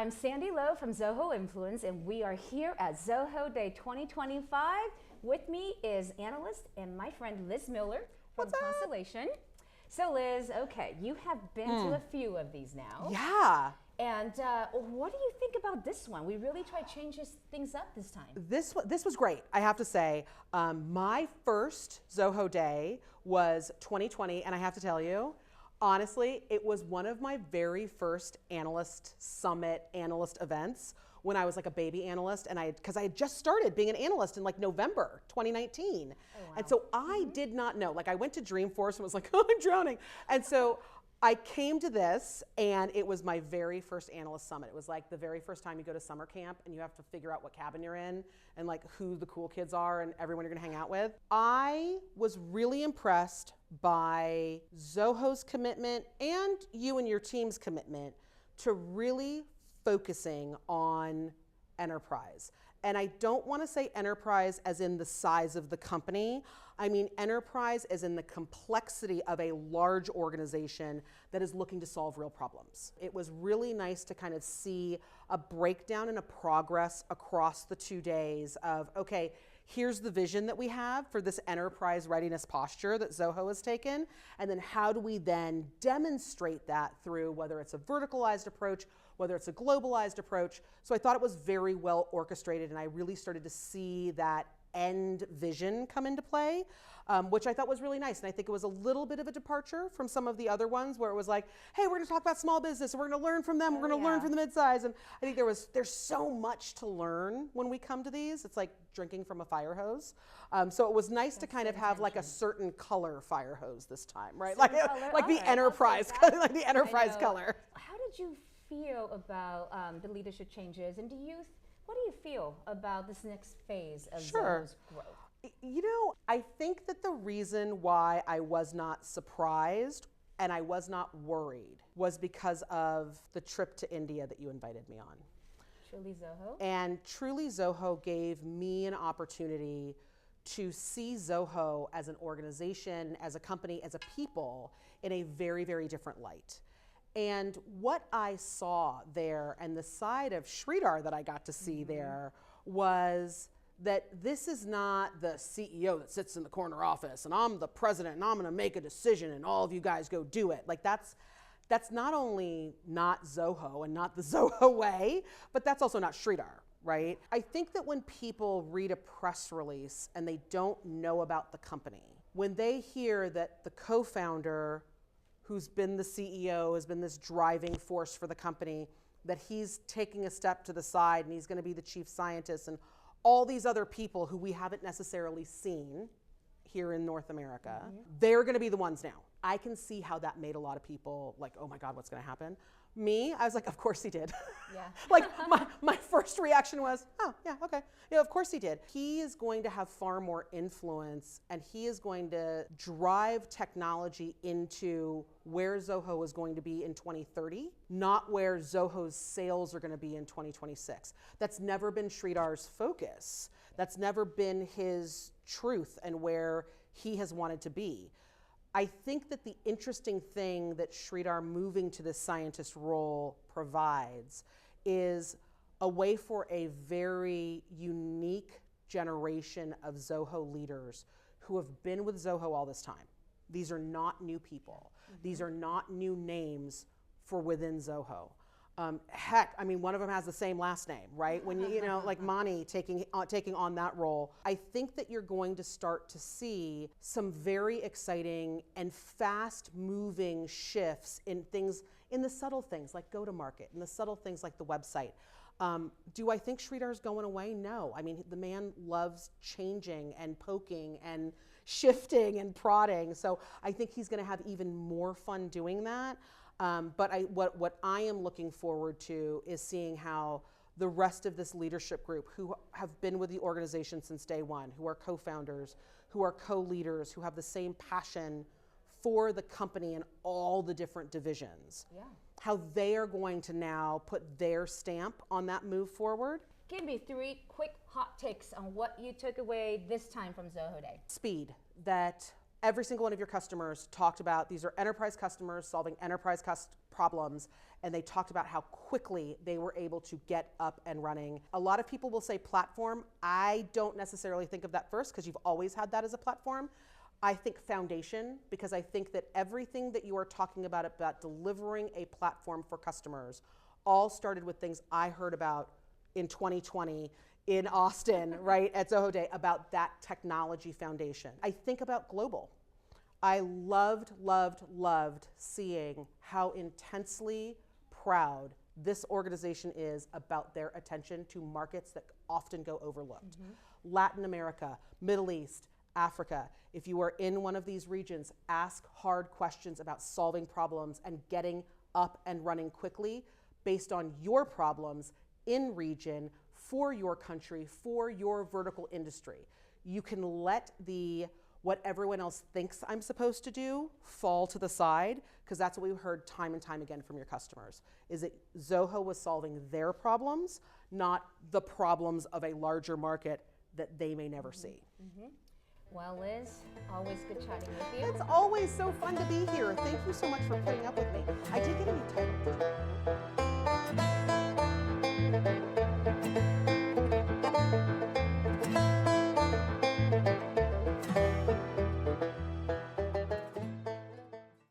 I'm Sandy Lowe from Zoho Influence, and we are here at ZohoDay 2025. With me is analyst and my friend Liz Miller from Constellation. So Liz, okay, you have been to a few of these now. Yeah. And what do you think about this one? We really tried to change things up this time. This was great, I have to say. My first Zoho Day was 2020, and I have to tell you, honestly, it was one of my very first analyst summit analyst events when I was like a baby analyst, and because I had just started being an analyst in like November 2019. Oh, wow. And so I did not know, like I went to Dreamforce and was like, oh, I'm drowning. And so I came to this, and it was my very first analyst summit. It was like the very first time you go to summer camp and you have to figure out what cabin you're in and like who the cool kids are and everyone you're gonna hang out with. I was really impressed by Zoho's commitment and you and your team's commitment to really focusing on enterprise. And I don't want to say enterprise as in the size of the company. I mean enterprise as in the complexity of a large organization that is looking to solve real problems. It was really nice to kind of see a breakdown and a progress across the 2 days of, okay, here's the vision that we have for this enterprise readiness posture that Zoho has taken, and then how do we then demonstrate that through whether it's a verticalized approach, whether it's a globalized approach. So I thought it was very well orchestrated, and I really started to see that end vision come into play, which I thought was really nice. And I think it was a little bit of a departure from some of the other ones where it was like, hey, we're gonna talk about small business and we're gonna learn from them, we're gonna learn from the midsize. And I think there's so much to learn when we come to these. It's like drinking from a fire hose. So it was nice to kind of have like a certain color fire hose this time, right? Like the enterprise, like the enterprise color. How did you feel about the leadership changes, and what do you feel about this next phase of Zoho's growth? You know, I think that the reason why I was not surprised and I was not worried was because of the trip to India that you invited me on. Truly Zoho? And Truly Zoho gave me an opportunity to see Zoho as an organization, as a company, as a people in a very, very different light. And what I saw there, and the side of Sridhar that I got to see there, was that this is not the CEO that sits in the corner office and I'm the president and I'm gonna make a decision and all of you guys go do it. Like that's not only not Zoho and not the Zoho way, but that's also not Sridhar, right? I think that when people read a press release and they don't know about the company, when they hear that the co-founder who's been the CEO, has been this driving force for the company, that he's taking a step to the side and he's gonna be the chief scientist and all these other people who we haven't necessarily seen here in North America, they're gonna be the ones now. I can see how that made a lot of people like, oh my God, what's gonna happen? Me, I was like, of course he did. Yeah. Like my first reaction was, oh yeah, okay. Yeah, of course he did. He is going to have far more influence and he is going to drive technology into where Zoho is going to be in 2030, not where Zoho's sales are going to be in 2026. That's never been Sridhar's focus. That's never been his truth and where he has wanted to be. I think that the interesting thing that Sridhar moving to this scientist role provides is a way for a very unique generation of Zoho leaders who have been with Zoho all this time. These are not new people. These are not new names for within Zoho. Heck, I mean, one of them has the same last name, right? When you know, like Mani taking on that role, I think that you're going to start to see some very exciting and fast-moving shifts in things, in the subtle things like go-to-market, and the subtle things like the website. Do I think Sridhar's going away? No. I mean, the man loves changing and poking and shifting and prodding. So I think he's going to have even more fun doing that. But what I am looking forward to is seeing how the rest of this leadership group who have been with the organization since day one, who are co-founders, who are co-leaders, who have the same passion for the company and all the different divisions, how they are going to now put their stamp on that move forward. Give me 3 quick hot takes on what you took away this time from ZohoDay. Speed, that every single one of your customers talked about, these are enterprise customers solving enterprise problems, and they talked about how quickly they were able to get up and running. A lot of people will say platform. I don't necessarily think of that first because you've always had that as a platform. I think foundation, because I think that everything that you are talking about delivering a platform for customers all started with things I heard about in 2020 in Austin, right, at ZohoDay, about that technology foundation. I think about global. I loved seeing how intensely proud this organization is about their attention to markets that often go overlooked. Latin America, Middle East, Africa. If you are in one of these regions, ask hard questions about solving problems and getting up and running quickly based on your problems in region, for your country, for your vertical industry. You can let what everyone else thinks I'm supposed to do fall to the side, because that's what we've heard time and time again from your customers, is that Zoho was solving their problems, not the problems of a larger market that they may never see. Well, Liz, always good chatting with you. It's always so fun to be here. Thank you so much for putting up with me. I did get a new title.